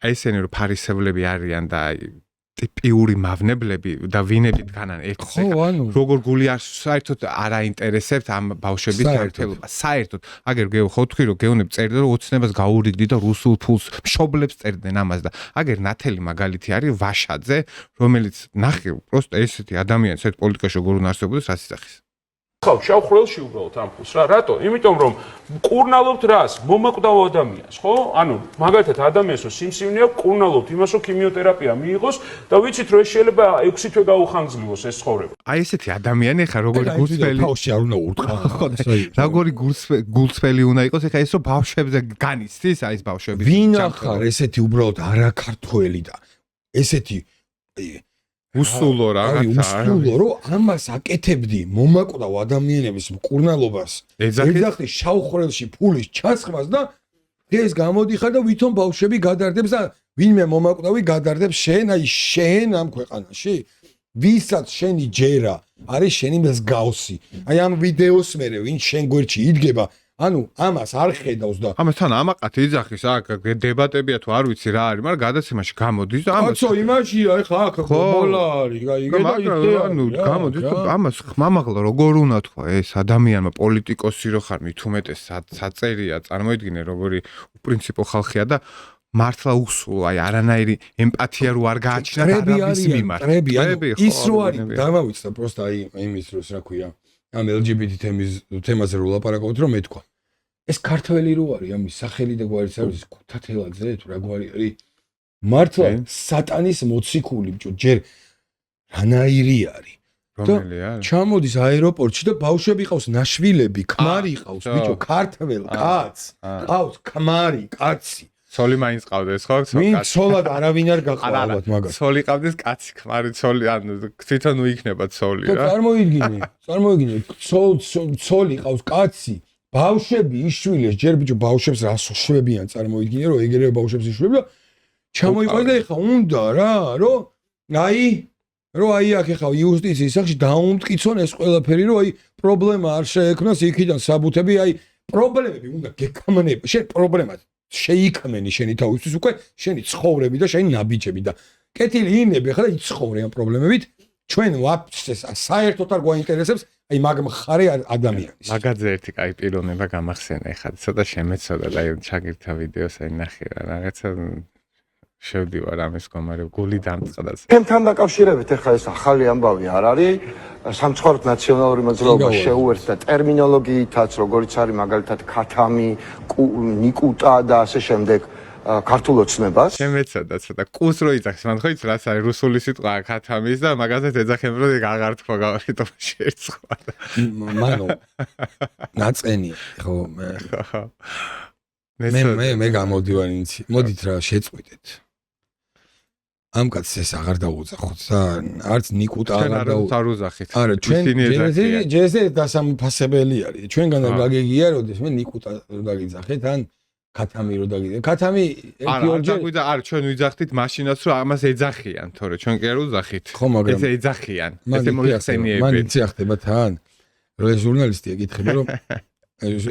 S2: ესენი რომ ფარისევლები არიან და აი ტიპიური მავნებლები და ვინებით განან ერთს როგორ გული არ საერთოდ არ აინტერესებთ ამ ბავშვების ერთელობა საერთოდ აგერ ხო თქვი რომ გეუნებ წერდნენ რომ ოცნებას გაურიგდი და რუსულ ფულს მშობლებს წერდნენ ამას და აგერ ნათელი მაგალითი არის ვაშაძე რომელიც ნახე პროსტა ესეთი ადამიანი საერთოდ პოლიტიკაში როგორ უნდა არსებობდეს რას ისახის
S5: ხავ შავხრელში უბრალოდ ამ ფულს რა რატო იმიტომ რომ კურნალობთ რას მომაკვდავ ადამიანს ხო ანუ მაგალითად ადამიანს რომ სიმსივნე აქვს კურნალობთ იმას რომ ქიმიოთერაპია მიიღოს და ვიცით რომ ეს შეიძლება 6 თვე გაუხანგრძლივოს ეს ცხოვრება
S2: აი ესეთი ადამიანი ხა როგორი გულწრფელი
S1: ბავშვი არ უნდა უთხრა
S2: როგორი გულწრფელი უნდა იყოს ეხა ეს რომ ბავშვებზე განიცდის აი ეს ბავშვები
S1: ვინ ახარ ესეთი უბრალოდ არაქართველი და ესეთი
S2: უსულო რაღაცა
S1: უსულო რომ ამას აკეთებდი მომაკვდავ ადამიანების მკურნალობას ეძახი შავხრელში ფულის ჩასხმას და ეს გამოდიხარ და ვითომ ბავშვები გადარდებს და ვინმე მომაკვდავი გადარდებს შენ აი შენ ამ ქვეყანაში ვისაც შენი ჯერა არის შენი მსგავსი აი ამ ვიდეოს მერე ვინ შენ გვერდში იდგება ანუ ამას არ ხედავს და
S2: ამასთან ამაყათი იძახის აქ დებატებია თუ არ ვიცი რა არის მაგრამ გადაცემაში გამოდის და ამას
S1: კაცო იმაშია ეხა აქ ბოლა არის გაიგე და
S2: ანუ გამოდის ამას ხმამაღლა როგორ უნდა თქვა ეს ადამიანმა პოლიტიკოსი რო ხარ მით უმეტეს საწერია წარმოიდგინე როგორი უპრინციპო ხალხია და მართლა უსულო აი არანაირი ემპათია რო არ გააჩნდა არაბის მიმართ
S1: ტრები ის რო არის დამავიწყდა პროსტა აი იმის დროს რა ქვია ამ LGBT თემაზე რო ლაპარაკობთ რომ მეთქვა ეს ქართველი რო არის ამის სახელი და გვარიც არის ქუთათელაძე თუ რა გვარი არის მართლა სატანის მოციქული ბჭო ჯერ რანაირი არის
S2: რომელი არის
S1: ჩამოდის აეროპორტში და ბავშვები ყავს ნაშვილები ქმარი ყავს ბჭო ქართველ კაცს ყავს ქმარი კაცი
S2: სოლი მაინც ყავდეს ხო?
S1: ვინ სოლად არავინ არ გაყვა ალბათ მაგას.
S2: სოლი ყავდეს კაცი ქმარი ცოლი ანუ თვითონ უიქნება ცოლი რა.
S1: წარმოიდგინე ცოლი ყავს კაცი ბავშვები იშვილეს ჯერ ბიჭო ბავშვებს რას უშვებიან წარმოიდგინე რომ ეგრევე ბავშვებს იშვებიან ჩამოიყვანს და ეხა უნდა რა, რომ აი აქ ეხა იუსტიციის სახში დაუმტკიცონ ეს ყველაფერი, რომ აი პრობლემა არ შეექმნას იქიდან საბუთები, აი პრობლემები უნდა გეკამნება, შენ პრობლემად შეიქმენი შენი თავისთვის უკვე შენი ცხოვრები და შენი ნაბიჯები და კეთილი ინები ხა და იცხოვრე ამ პრობლემებით ჩვენ ვაფშე საერთოდ არ გვაინტერესებს აი მაგ მხარე ადამიანის
S2: მაგაზე ერთი კაი პიროვნება გამახსენა ეხლა ცოტა შემეცოდა და აი ჩაგირთა ვიდეოს აი ნახე რა რაღაცა შევდივარ ამის კომარე გული დამწყდა
S6: თემთან დაკავშირებით ეხლა ეს ახალი ამბავი არ არის სამცხარო ნაციონალური მოძრაობა შეუერთდა ტერმინოლოგიითაც როგორიც არის მაგალითად ქათამი ნიკუტა და ასე შემდეგ ქართულ ოცნებას
S2: შემეცოდა ცოტა კუს რო იძახის მან ხო იცი რაც არის რუსული სიტყვა ქათამის და მაგაზეც ეძახემ რომ აღარ თქვა გავარიტობაში ერთხვა
S1: მანო ნაწენი ხო მე გამოდივარ ინცი მოდით რა შეწყვიტეთ ამ კაცს ეს აღარ დაუძახოთ და არც ნიკუტა აღარ
S2: დაუძახით
S1: არა ჩვენ ჯერზე დასამფასებელი არის ჩვენგან გაგიგია როდეს მე ნიკუტა დაგიძახეთ ან ქათამი რო დაგიძახეთ ქათამი
S2: არა ჩვენ ვიძახით მაშინაც რომ ამას ეძახიან თორე ჩვენ კი არ უძახით ეს ეძახიან ესე მოიხსენიებით
S1: მან იცი ახდება თან რომ ეს ჟურნალისტი ეკითხება რომ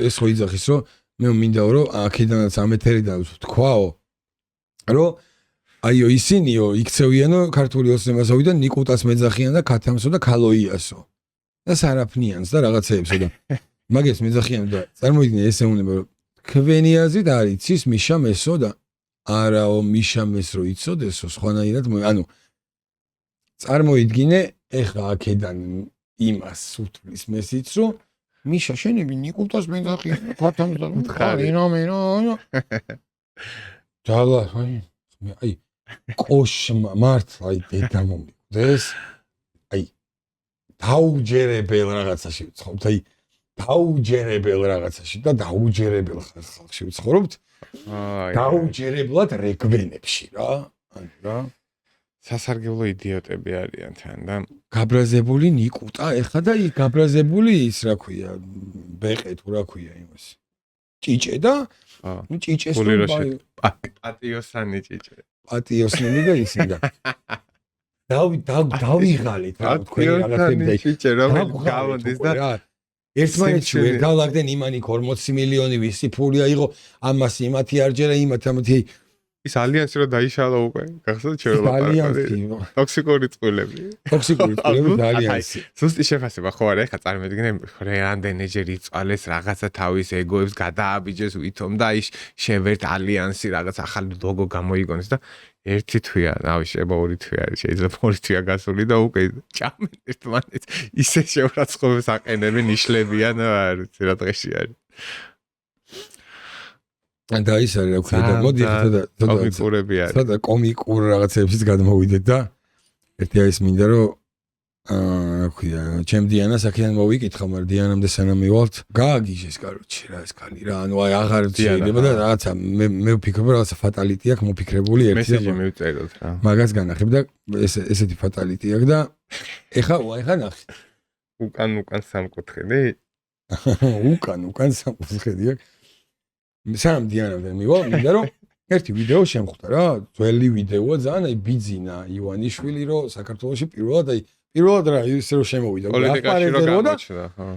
S1: ეს ხო იძახის რომ მე მინდა რომ აქედანაც ამ ეთერიდან თქვაო რომ აიო ისინიო იქცევიანო ქართული ოცნებასავიდან ნიკუტას მეძახიან და ქათამსო და ქალოიასო და სარაფნიანს და რაღაცეებსო და მაგას მეძახიან და წარმოიდგინე ესე უნდა რომ ქვენიაზით არ იცის მიშა მესო და არაო მიშა მეს რო იცოდესო სხვანაირად ანუ წარმოიდგინე ეხლა აქედან იმას უთვლის მესიც რომ მიშა შენები ნიკუტას მეძახიან ქათამს და ხარინომენო დალა აი კოშმა მართლა აი დედა მომიყვდეს აი დაუჯერებელ რაღაცაში ვცხოვრობთ აი დაუჯერებელ რაღაცაში და დაუჯერებელ ხალხში ვცხოვრობთ დაუჯერებლად რეგვენებში რა ანუ რა
S2: სასარგებლო იდიოტები არიან თან და
S1: გაბრაზებული ნიკუტა ეხლა და ის გაბრაზებული ის რა ქვია ბეყე თუ რა ქვია იმას ჭიჭე და ჭიჭეს
S2: პატიოსანი ჭიჭე
S1: პატიოსნები და ისინი და დავიღალით რა თქვენი რაღაცები და
S2: ჭიჭე რომელიც გამოდის და
S1: ერთმანეთში ვერ გავლაგდნენ იმანი 40 მილიონი ვისი ფული აიღო ამას იმათი არჯერა იმათი
S2: ის ალიანსი რო დაიშალა უკვე გახსოვთ ჩვენ ტოქსიკური წყვილები
S1: და ალიანსი
S2: ზუსტი შეფასება ხო არა ეხა წარმოიდგინე რამდენჯერ იწვალეს რაღაცა თავის ეგოებს გადააბიჯეს ვითომ და ის შევერთ ალიანსი რაღაც ახალი ლოგო გამოიგონეს და ერთი თვია რავი შეიძლება ორი თვია არის შეიძლება ორი თვია გასული და უკვე ჭამენ ერთმანეთს ისე შეურაცხყოფებს აყენებენ იშლებიან არ ვიცი რა დღეში არის
S1: და ის არის რა ქვია და მოდი
S2: კომიკურები არის
S1: და კომიკურ რაღაცებშიც გადმოვიდეთ და ერთი არის მინდა რომ რა ქვია ჩემ დიანას აქედან მოვიკითხა მაგრამ დიანამდე სანამ მივალთ გააგიჟეს კაროჩი რა ეს კალი რა ანუ აი აღარ შეიძლება და რაღაცა მე ვფიქრობ რაღაცა ფატალიტი აქვს მოფიქრებული ერთი
S2: მესეჯი მივწეროთ რა
S1: მაგას განახებ და ესეთი ფატალიტი აქვს და ეხა ნახე
S2: უკან სამკუთხედი
S1: უკან სამკუთხედი აქვს სამ დიანამდე მივალ მინდა რომ ერთი ვიდეო შემხვდა რა ძველი ვიდეოა ძალიან აი ბიძინა ივანიშვილი რომ საქართველოში პირველად რა ისე რომ შემოვიდა
S2: პოლიტიკაში რო გამოჩნდა ხო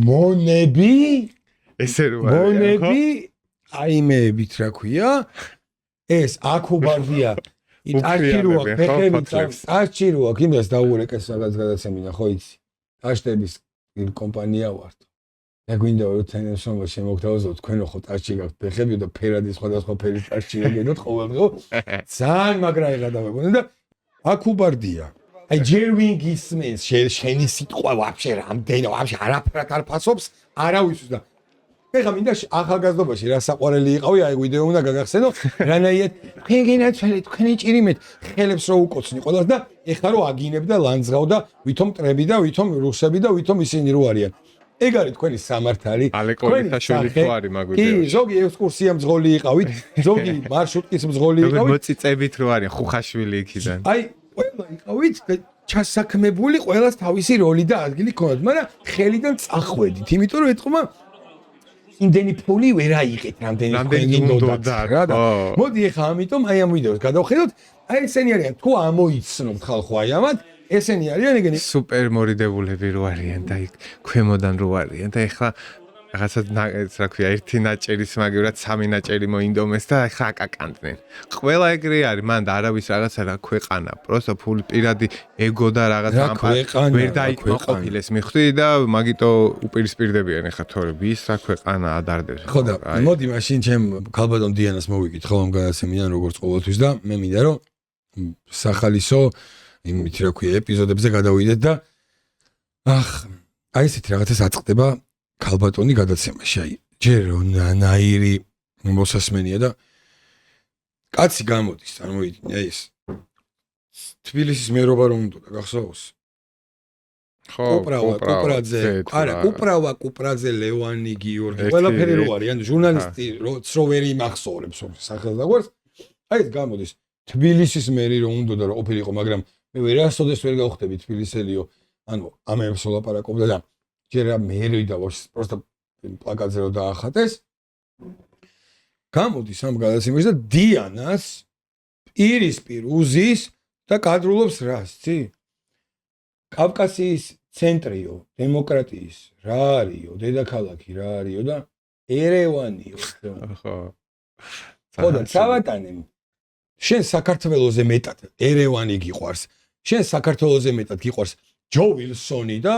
S1: მონები
S2: ესე რო არის
S1: მონები აიმეებით რა ქვია ეს აკუბარდია იტაჭიროა ფეხებით აკჭიროა იმას დაურეკეს რაღაც გადაცემინა ხო იცი ტაშტების კომპანია ვართ და გვინდა რომ თენესონმა შემოგთავაზოთ თქვენო ხო ტაშტი გაქვთ ფეხები და ფერადი სხვადასხვა ფერის ტაშტი ეგენოთ ყოველდღე ძალიან მაგრა დავეგონა და აკუბარდია აი ჯერ ვინ გისმენს შენი სიტყვა ვაფშე რამდენი ვაფშე არაფერად არ ფასობს არავისთვის და ეხლა მინდა ახალგაზრდობაში რა საყვარელი იყავი აი ვიდეო უნდა გაგახსენო რანაირად თქვენ გენაცვალეთ თქვენი ჭირიმეთ ხელებს რო უკოცნი ყველას და ეხლა რო აგინებ და ლანძღავ და ვითომ ტრები და ვითომ რუსები და ვითომ ისინი რო არიან ეგ არის თქვენი სამართალი
S2: ალეკოლითა ხო არის მაგ ვიდეოში
S1: კი ზოგი ექსკურსია მძღოლი იყავით ზოგი მარშრუტკის მძღოლი იყავით
S2: მოწიწებით რო არის ხუხაშვილი იქიდან
S1: აი ყველა იყავით ჩასაქმებული ყველას თავისი როლი და ადგილი ქონდათ მაგრამ ხელიდან წახვედით იმიტომ რომ ეთქმა იმდენი ფული ვერ აიღეთ, რამდენი გინდოდათ რა და მოდი ეხა ამიტომ აი ამ ვიდეოს გადავხედოთ, აი ესენი არიან თუ ამოიცნობთ ხალხო აი ამათ, ესენი არიან ეგენი
S2: სუპერ მორიდებულები რო არიან და იქ ქვემოდან რო არიან და ეხლა რაღაცა რა ქვია ერთი ნაჭერის მაგივრად სამი ნაჭერი მოინდომეს და ეხლა აკაკანდნენ. ყველა ეგრე არის, მან და არავის რაღაცა რა ქვეყანა, პროსტო ფული პირადი ეგო და რაღაცა ვერ დაიკმაყოფილეს მიხვდი და მაგიტო უპირისპირდებიან ეხლა თორე ვის რა ქვეყანა ადარდებს.
S1: ხო და მოდი მაშინ ჩემ ქალბატონ დიანას მოვიკითხო ამ გადაცემიდან როგორც ყოველთვის და მე მინდა რომ სახალისო იმით რა ქვია ეპიზოდებზე გადავიდეთ და აი ესეთი რაღაცას აწყდება ქალბატონი გადაცემაში აი ჯერ ნაირი მოსასმენია და კაცი გამოდის წარმოიდგინე აი ეს თბილისის მერობა რომ უნდა გახსოვს კუპრაძე ლევანი გიორგი ყველაფერი რო არის ანუ ჟურნალისტი რო ვერ იმახსოვრებს სახელს და გვერდს აი ეს გამოდის თბილისის მერი რომ უნდა და რო ყოფილიყო მაგრამ მე ვერასოდეს ვერ გავხდები თბილისელიო ანუ ამებს ვლაპარაკობდა და ჯერა მერი და просто პლაკატზე რო დაახატეს გამოდის ამ გადაცემაში და დიანას პირისპირ უზის და კადრულობს რას ცი კავკასიის ცენტრიო დემოკრატიის რა არისო დედაქალაქი რა არისო და ერევანიო ხო და ცავატანემ შენ საქართველოზე მეტად ერევანი გიყვარს შენ საქართველოზე მეტად გიყვარს ჯო ვილსონი და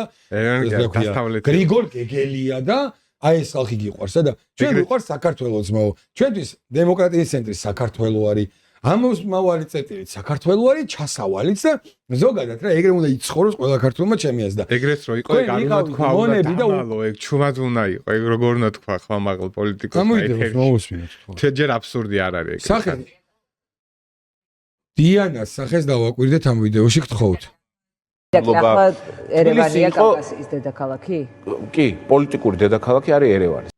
S1: გრიგორ გეგელია და აი ეს ხალხი გიყვარსა და ჩვენ ვიყვარს საქართველოს მაო ჩვენთვის დემოკრატიის ცენტრი საქართველო არის ამოსმავალი წერტილით საქართველო არის ჩასავალიც და ზოგადად რა ეგრე უნდა იცხოვროს ყველა ქართველმა ჩემიას და
S2: ეგრეც რო იყო ეგ არ უნდა თქვა და ეგ ჩუმად უნდა იყო ეგ როგორ უნდა თქვა ხმამაღალ პოლიტიკოსმა
S1: ეთერში მოусმინოთ
S2: თე ჯერ აბსურდი არ არის ეგ
S1: სახე დიანას სახეს დავაკვირდეთ ამ ვიდეოში გთხოვთ
S7: ახლა ერევანია კავკასიის დედაქალაქი?
S5: კი, პოლიტიკური დედაქალაქი არის ერევანი.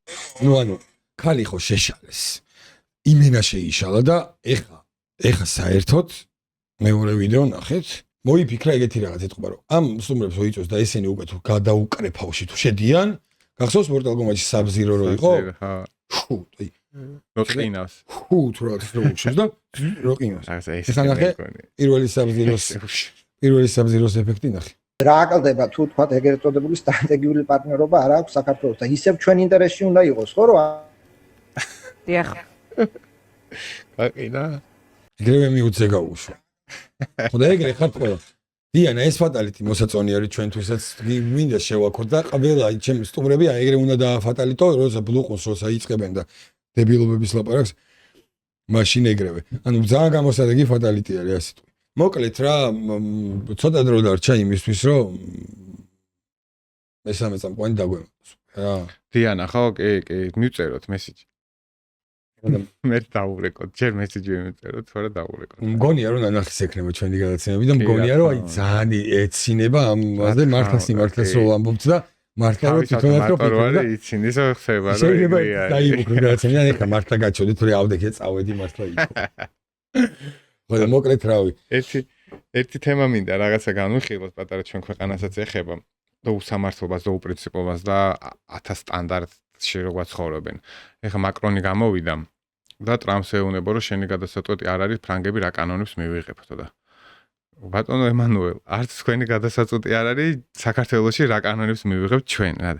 S1: ნუ ანუ ქალი ხო შეშალეს. იმენა შეიშალა და ეხა საერთოდ მეორე ვიდეო ნახეთ. მოიფიქრა ეგეთი რაღაც ეთყობა რომ ამ სტუმრებს რო იწვევს და ესენი უკვე თუ გადაუკრეფავში თუ შედიან, გახსოვს მორტალ კომბატში საბზირო რო იყო? ხუ, აი
S2: როყინავს.
S1: ხუ თუ რაღაც რო უშოს და როყინავს. ეს ნახე პირველი საბზიროს ეფექტი ნახე.
S8: რა აკლდება თუ თქვა ეგრეთ წოდებული სტრატეგიული პარტნიორობა არ აქვს საქართველოსთან. ისევ ჩვენ ინტერესში უნდა იყოს, ხო რა?
S7: დიახ.
S2: აყინა.
S1: ეგრევე მიუძე გაუშვა. ხო და ეგრე ხარ ყველა. დიანა ეს ფატალიტი მოსაწონი არის ჩვენთვისაც მინდა შევაქოთ და ყველა ჩემი სტუმრები აი ეგრე უნდა დააფატალიტო, როცა ბლუყოს როცა იწყებენ და დებილობების ლაპარაკს მაშინ ეგრევე. ანუ ძალიან გამოსადეგი ფატალიტი არის ასე თუ. მოკლედ რა ცოტა დრო დარჩა იმისთვის რომ მესამე წამყვანი დაგვემოს რა
S2: დიანა ხო კი მივწეროთ მესიჯი მე დაურეკოთ ჯერ მესიჯი მივწეროთ თორე დაურეკოთ
S1: მგონია რომ ნანახის ექნება ჩვენი გადაცემები და მგონია რომ აი ძალიან ეცინება ამაზე მართლაც რო ამბობთ და მართლა რომ თვითონაც რო
S2: პატროარი იცინი ისე ხდება რა
S1: შეიძლება დაიმოქმედო გადაცემიდან ეხა მართლა გაჩოდით რომ ავდექე წავედი მართლა იქ ხო მოკლედ რავი
S2: ერთი თემა მინდა რაღაცა განვიხილოთ პატარა ჩვენ ქვეყანასაც ეხება და უსამართლობას და უპრინციპობას და 1000 სტანდარტში როგორ ცხოვრობენ. ეხა მაკრონი გამოვიდა და ტრამპს ეუბნება რომ შენი გადასაწყვეტი არ არის ფრანგები რა კანონებს მივიღებთ და ბატონო ემანუელ არც თქვენი გადასაწყვეტი არ არის საქართველოში რა კანონებს მივიღებთ ჩვენ რა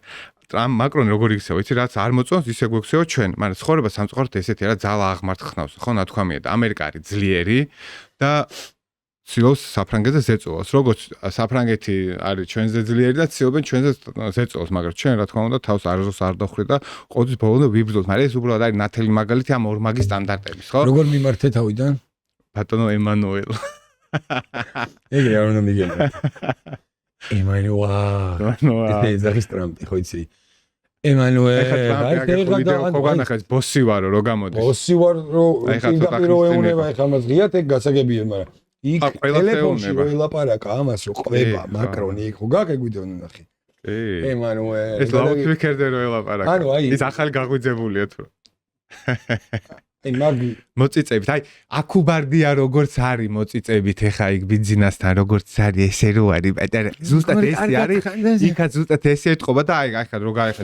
S2: ტრამპ მაკრონი როგორ იქცევა იცი რაც არ მოწონს ისე გვექცევა ჩვენ მაგრამ ცხოვრება სამწუხაროდ ესეთი არა ძალა აღმართ ხნავს ხო ნათქვამია და ამერიკა არის ძლიერი და ცდილობს საფრანგეთზე ზეწოლას როგორც საფრანგეთი არის ჩვენზე ძლიერი და ცდილობენ ჩვენზე ზეწოლას მაგრამ ჩვენ რა თქმა უნდა თავს არასდროს არ დავხვდეთ და ყოველთვის ბოლომდე ვიბრძოლთ მაგრამ ეს უბრალოდ არის ნათელი მაგალითი ამ ორმაგი სტანდარტების ხო
S1: როგორ მიმართე თავიდან
S2: ბატონო ემანუელ
S1: ეგრე არ უნდა მიგენა ემანუელ ეს არის ტრამპი ხო იცი ემანუელ
S2: ხოგანახეს ბოსი ვარო რო გამოდის
S1: ბოსი ვარ რო პირდაპირ ეუნება ეხლა მას ღიათ ეგ გასაგებია მაგრამ იქ ტელეფონში ველაპარაკა ამას რო ყვება მაკრონი იქ ხო გაგეგვიდეო ნახე ემანუელ
S2: ეს ლაუთსპიკერზე რო ველაპარაკა ის ახალი გაღვიძებულია თუ
S1: აი მაგ
S2: მოწიწებით. აი აკუბარდია როგორც არის მოწიწებით ეხა იქ ბიზნესთან როგორც არის ესე რო არის პატარა. ზუსტად ესე არის. იქაც ზუსტად ესე ეთყობა და აი ხა რო გაიხა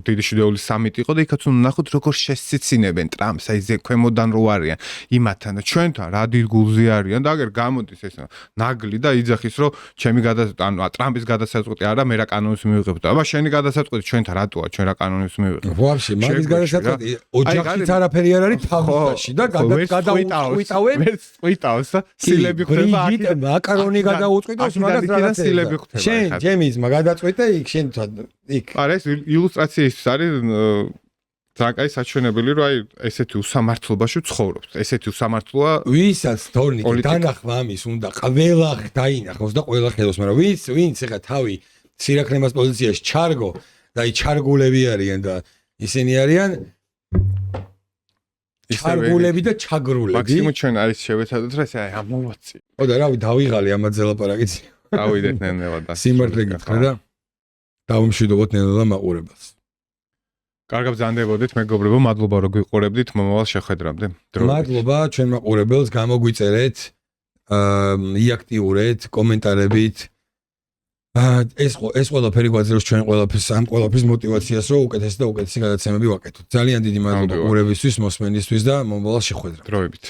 S2: დიდი შედეულის სამიტი იყო და იქაც უნდა ნახოთ როგორ შესცინებენ ტრამპს აი ზე ქვემოდან რო არიან იმათთან და ჩვენთან რა დილგულზე არიან და აგერ გამოდის ეს ნაგლი და იძახის რომ ჩემი ანუ ტრამპის გადასაწყვეტი არა მე რა კანონს მივიღებ და აბა შენი გადასაწყვეტი ჩვენთან რატოა ჩვენ რა კანონს მივიღებ.
S1: ვაფშე მაგის გადასაწყვეტი ოჯახიც არაფერი არ არის თავისაში და გადაუწყვიტავენ
S2: წყვიტავს და სილები ხდება
S1: აქ მაკარონი გადაუწყვიტავს მაგას რა
S2: სილები ხდება
S1: შენ ჯემის გადაწყვეტე იქ შენ იქ
S2: არა ეს ილუსტრაციისთვის არის ძალიან კაი საჩვენებელი რომ აი ესეთი უსამართლობაში ცხოვრობთ ესეთი უსამართლოა
S1: ვისაც თორნიკი დანახვა ამის უნდა ყველა დაინახოს და ყველა ხედოს მაგრამ ვინც ეხა თავი სირაქლემას პოზიციაში ჩარგო და აი ჩარგულები არიან და ისინი არიან ჩარგულები და ჩაგრულები
S2: მაქსიმუმ ჩვენ არის შევეცადოთ რა ესე აი ამოვაცი
S1: ო და რავი დავიღალი ამაზე ლაპარაკიც
S2: გავიდეთ ნელ-ნელა და
S1: სიმართლე გითხრა და დავიმშვიდობოთ ნელ-ნელა მაყურებელს
S2: კარგად ბრძანდებოდით მეგობრებო მადლობა რომ გვიყურებდით მომავალ შეხვედრამდე
S1: მადლობა ჩვენ მაყურებელს გამოგვიწერეთ იაქტიურეთ კომენტარებით ეს ყველაფერი გვაძლევს ჩვენ ყველაფრის მოტივაციას რომ უკეთესი და უკეთესი გადაცემები ვაკეთოთ ძალიან დიდი მადლობა ყურებისთვის მოსმენისთვის და მომავალ შეხვედრამდე
S2: დროებით